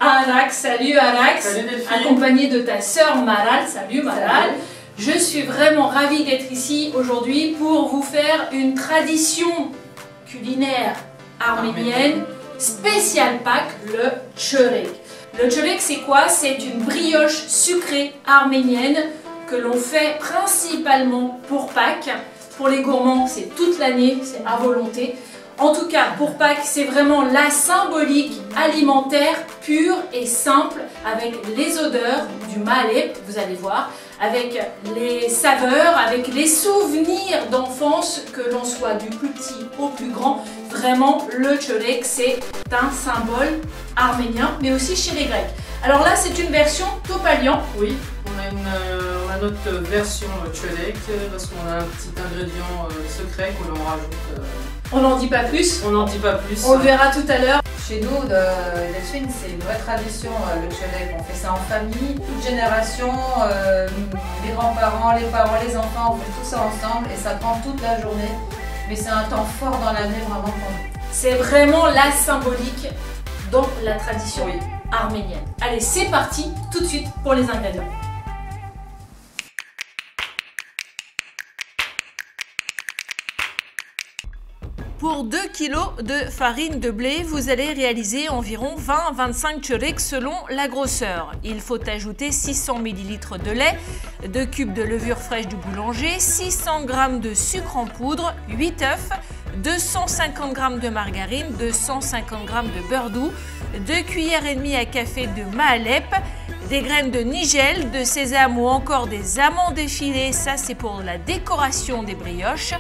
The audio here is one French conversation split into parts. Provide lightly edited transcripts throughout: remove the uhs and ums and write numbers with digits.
Arax, salut Arax, salut accompagné de ta sœur Maral, salut Maral. Je suis vraiment ravie d'être ici aujourd'hui pour vous faire une tradition culinaire arménienne spéciale Pâques, le çörek. Le çörek c'est quoi? C'est une brioche sucrée arménienne que l'on fait principalement pour Pâques. Pour les gourmands, c'est toute l'année, c'est à volonté. En tout cas, pour Pâques, c'est vraiment la symbolique alimentaire pure et simple avec les odeurs du Maalep, vous allez voir, avec les saveurs, avec les souvenirs d'enfance, que l'on soit du plus petit au plus grand. Vraiment, le çörek, c'est un symbole arménien, mais aussi chez les Grecs. Alors là, c'est une version Topalian. Oui, on a notre version çörek parce qu'on a un petit ingrédient secret qu'on en rajoute. On n'en dit pas plus. On n'en dit pas plus. On le verra tout à l'heure. Chez nous, les Chouines, c'est une vraie tradition, le çörek. On fait ça en famille, toute génération, les grands-parents, les parents, les enfants, on fait tout ça ensemble et ça prend toute la journée. Mais c'est un temps fort dans l'année vraiment pour nous. C'est vraiment la symbolique dans la tradition arménienne. Allez, c'est parti tout de suite pour les ingrédients. Pour 2 kg de farine de blé, vous allez réaliser environ 20-25 çörek selon la grosseur. Il faut ajouter 600 ml de lait, 2 cubes de levure fraîche du boulanger, 600 g de sucre en poudre, 8 œufs, 250 g de margarine, 250 g de beurre doux, 2 cuillères et demie à café de Maalep, des graines de nigel, de sésame ou encore des amandes effilées, ça c'est pour la décoration des brioches.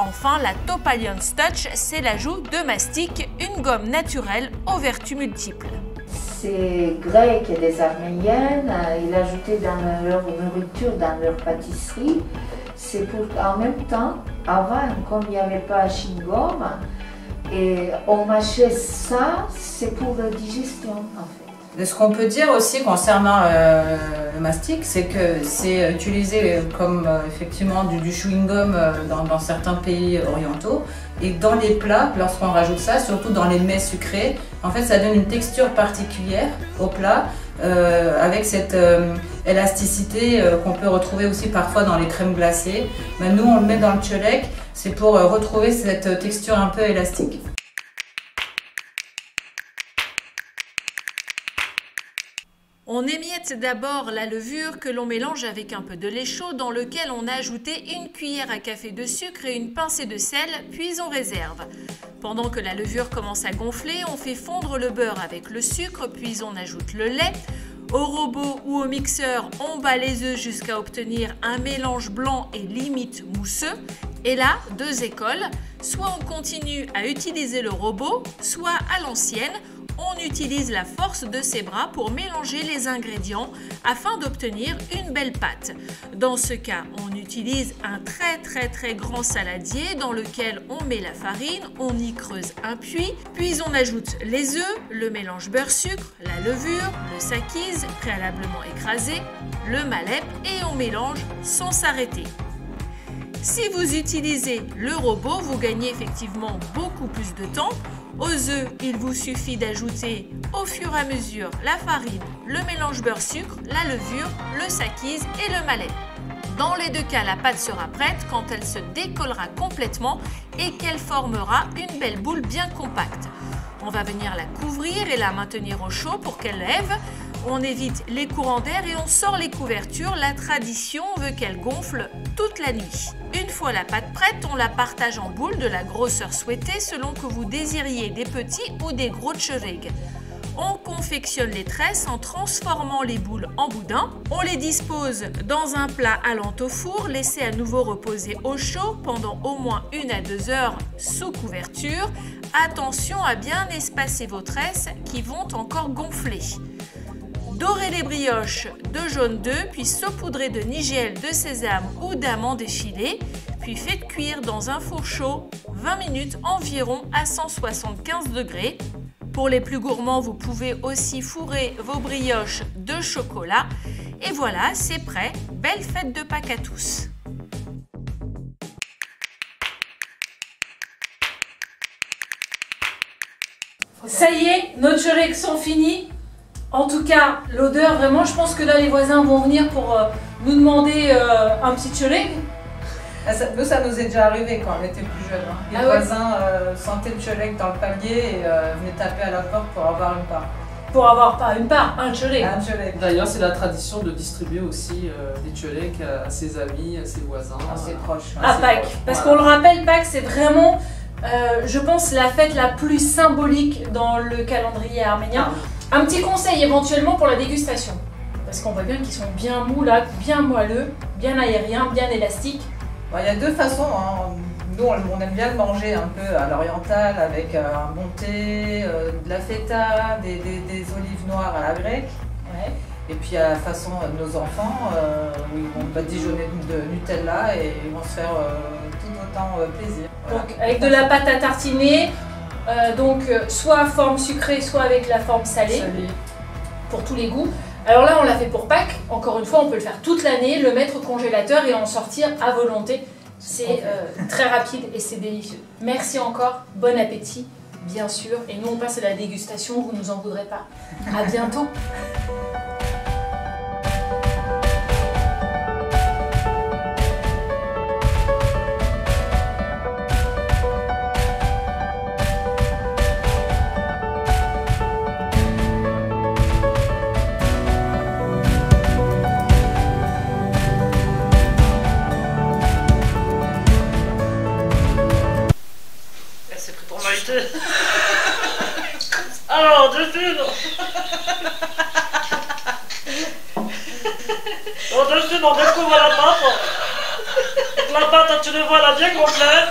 Enfin, la Topalian Touch, c'est l'ajout de mastic, une gomme naturelle aux vertus multiples. Ces Grecs et des Arméniennes, ils ajoutaient dans leur nourriture, dans leur pâtisserie. C'est pour en même temps, avant, comme il n'y avait pas de chewing-gum, et on mâchait ça, c'est pour la digestion en fait. Ce qu'on peut dire aussi concernant le mastic, c'est que c'est utilisé comme effectivement du chewing-gum dans certains pays orientaux. Et dans les plats, lorsqu'on rajoute ça, surtout dans les mets sucrés, en fait ça donne une texture particulière au plat avec cette élasticité qu'on peut retrouver aussi parfois dans les crèmes glacées. Mais nous on le met dans le çörek, c'est pour retrouver cette texture un peu élastique. On émiette d'abord la levure que l'on mélange avec un peu de lait chaud dans lequel on a ajouté une cuillère à café de sucre et une pincée de sel, puis on réserve. Pendant que la levure commence à gonfler, on fait fondre le beurre avec le sucre, puis on ajoute le lait. Au robot ou au mixeur, on bat les œufs jusqu'à obtenir un mélange blanc et limite mousseux. Et là, 2 écoles, soit on continue à utiliser le robot, soit à l'ancienne, on utilise la force de ses bras pour mélanger les ingrédients afin d'obtenir une belle pâte. Dans ce cas, on utilise un très grand saladier dans lequel on met la farine, on y creuse un puits, puis on ajoute les œufs, le mélange beurre-sucre, la levure, le sakis préalablement écrasé, le Maalep et on mélange sans s'arrêter. Si vous utilisez le robot, vous gagnez effectivement beaucoup plus de temps. Aux œufs, il vous suffit d'ajouter au fur et à mesure la farine, le mélange beurre-sucre, la levure, le sakis et le Maalep. Dans les 2 cas, la pâte sera prête quand elle se décollera complètement et qu'elle formera une belle boule bien compacte. On va venir la couvrir et la maintenir au chaud pour qu'elle lève. On évite les courants d'air et on sort les couvertures. La tradition veut qu'elle gonfle toute la nuit. Une fois la pâte prête, on la partage en boules de la grosseur souhaitée selon que vous désiriez des petits ou des gros çörek. On confectionne les tresses en transformant les boules en boudin. On les dispose dans un plat allant au four, laissé à nouveau reposer au chaud pendant au moins 1 à 2 heures sous couverture. Attention à bien espacer vos tresses qui vont encore gonfler. Dorez les brioches de jaune d'œuf, puis saupoudrez de nigel, de sésame ou d'amandes effilées, puis faites cuire dans un four chaud 20 minutes environ à 175 degrés. Pour les plus gourmands, vous pouvez aussi fourrer vos brioches de chocolat. Et voilà, c'est prêt. Belle fête de Pâques à tous! Ça y est, nos çöreks sont finis. En tout cas, l'odeur, vraiment, je pense que là, les voisins vont venir pour nous demander un petit cholet. Ça nous est déjà arrivé quand on était plus jeunes. Hein. Les voisins sentaient le cholet dans le palier et venaient taper à la porte pour avoir une part. Pour avoir pas une part, un cholet. Un cholet. D'ailleurs, c'est la tradition de distribuer aussi des choleks à ses amis, à ses voisins. À ses proches. À Pâques. Parce qu'on le rappelle, Pâques, c'est vraiment, je pense, la fête la plus symbolique dans le calendrier arménien. Un petit conseil éventuellement pour la dégustation. Parce qu'on voit bien qu'ils sont bien mous là, bien moelleux, bien aériens, bien élastiques. Il y a deux façons. Hein. Nous, on aime bien le manger un peu à l'oriental avec un bon thé, de la feta, des olives noires à la grecque. Ouais. Et puis à la façon de nos enfants, où ils vont badigeonner de Nutella et ils vont se faire tout autant plaisir. Voilà. Donc avec de la pâte à tartiner, donc soit forme sucrée, soit avec la forme salée, pour tous les goûts. Alors là, on l'a fait pour Pâques. Encore une fois, on peut le faire toute l'année, le mettre au congélateur et en sortir à volonté. C'est très rapide et c'est délicieux. Merci encore, bon appétit, bien sûr. Et nous, on passe à la dégustation, vous nous en voudrez pas. À bientôt. Alors, dessus, on découvre la pâte. La pâte, tu le vois, elle est bien complète.